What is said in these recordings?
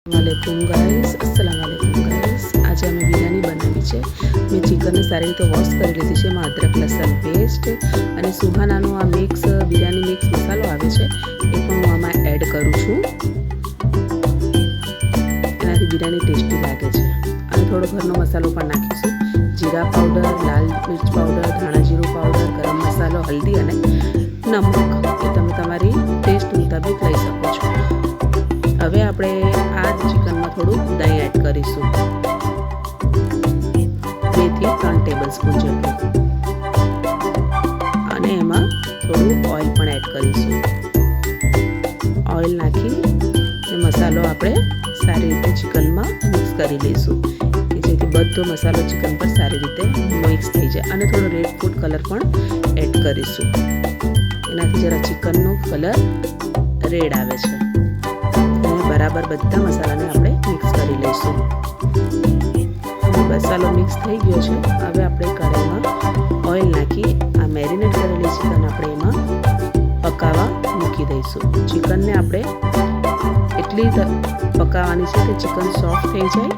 वालेकुम गाइस, अस्सलाम वालेकुम गाइस। आज हमें बिरयानी बनावी है। मैं चिकन ने सारी रीते वॉश कर लीधी है। में अदरक लसन पेस्ट और सुहानानो आ मिक्स बिरयानी मिक्स मसालो आवे छे ए पण हूँ आमां एड करूँ छूँ। एनाथी बिरयानी टेस्टी लागे छे। अने थोड़ो घरनो मसालो पण नाखीशुं। जीरा पाउडर, लाल मिर्च पाउडर, धाणा जीरु पाउडर, गरम मसालो, हल्दी अने नमक ए तमे तमारी टेस्ट मुताबिक लई शको छो। हवे आपणे आ चिकन में थोड़ू दही एड करीशुं, 2 થી 3 टेबलस्पून जेटલું અને એમાં થોડું ઓઇલ પણ એડ કરીશું। ઓઇલ નાખી ને મસાલો આપણે સારી રીતે ચિકનમાં મિક્સ કરી લઈશું કે જેથી બધો મસાલો ચિકન પર સારી રીતે મિક્સ થઈ જાય। અને થોડો રેડ ફૂડ કલર પણ એડ કરીશું, એનાથી જરા ચિકનનો કલર રેડ આવે છે। बराबर बधा मसाला ने आपणे मिक्स करी लईशुं। मसालो मिक्स थई गयो छे। हवे आपणे कढ़ाईमां ऑइल नाखी आ मेरिनेट करेली चिकन आपणे एमां पकावा मूकी दईशुं। चिकन ने आपणे एटली पकावानी छे के चिकन सॉफ्ट थई जाय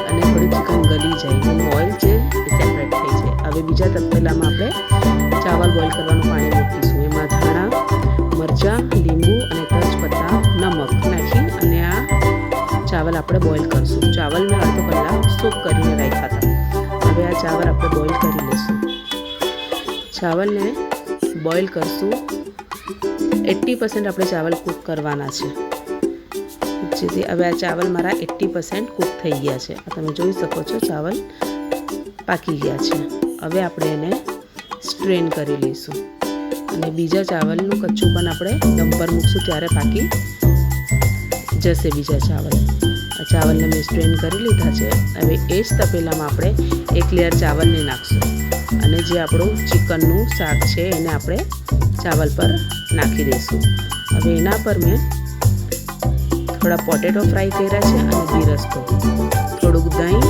अने थोड़ी चिकन गली जाय अने ऑइल छे ए सेपरेट थई जाय। हवे बीजा तपेलामां आपणे चावल बॉइल करवानुं पाणी मूकीशुं। एमां धाणा, मरचा, लींबू अने तेजपत्ता, नमक नाखी अने आ चावल आपणे बॉइल करशुं। चावल में अर्धो कलाक सोक करीने राख्या था। हवे आ चावल आपणे बॉइल करी लेशुं। चावल ने बॉइल करशुं। 80% आपणे चावल कूक करवाना छे जेथी हवे आ चावल मारा 80% कूक थई गया छे। तमे जोई शको छो चावल पाकी गया छे। हवे आपणे एने स्ट्रेन करी लईशुं અને બીજા ચાવલનું કચ્ચું પણ આપણે દમ પર મૂકશું ત્યારે પાકી જશે બીજા ચાવલ। આ ચાવલને મેં સ્ટ્રેન કરી લીધા છે। હવે એ જ તપેલામાં આપણે એક લેયર ચાવલને નાખશું અને જે આપણું ચિકનનું શાક છે એને આપણે ચાવલ પર નાખી દઈશું। હવે એના પર મેં થોડા પોટેટો ફ્રાય કર્યા છે અને બીરસ્તો, થોડુંક દહીં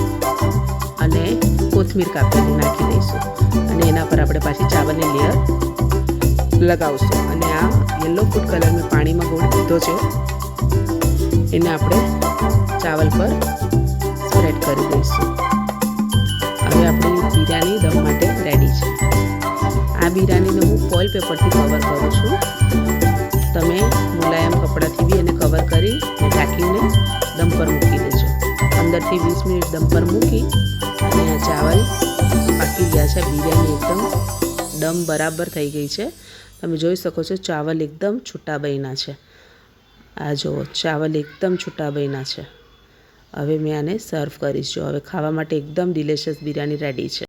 અને કોથમીર કાપીને નાખી દઈશું અને એના પર આપણે પાછી ચાવલની લેયર लगावशुं। अने आ येलो फूड कलर में पानी में गोळ लीधो छे एने आपणे चावल पर स्प्रेड करी दईशुं। हवे आपणी बिरयानी दम माटे रेडी छे। आ बिरयानीने हूँ फॉइल पेपरथी कवर करूँ छूं। तमे मुलायम कपड़ाथी बी एने कवर करी ढांकीने दम पर मूकी देजो। 15 થી 20 मिनिट दम पर मूकी अने आ चावल पाकी गया छे। बिरयानी एकदम दम बराबर थई गई छे। તમે જોઈ શકો છો ચાવલ એકદમ છૂટા બન્યા છે। આ જુઓ ચાવલ એકદમ છૂટા બન્યા છે। હવે મેં આને સર્વ કરીશ। જો હવે ખાવા માટે એકદમ ડિલિશિયસ બિરયાની રેડી છે।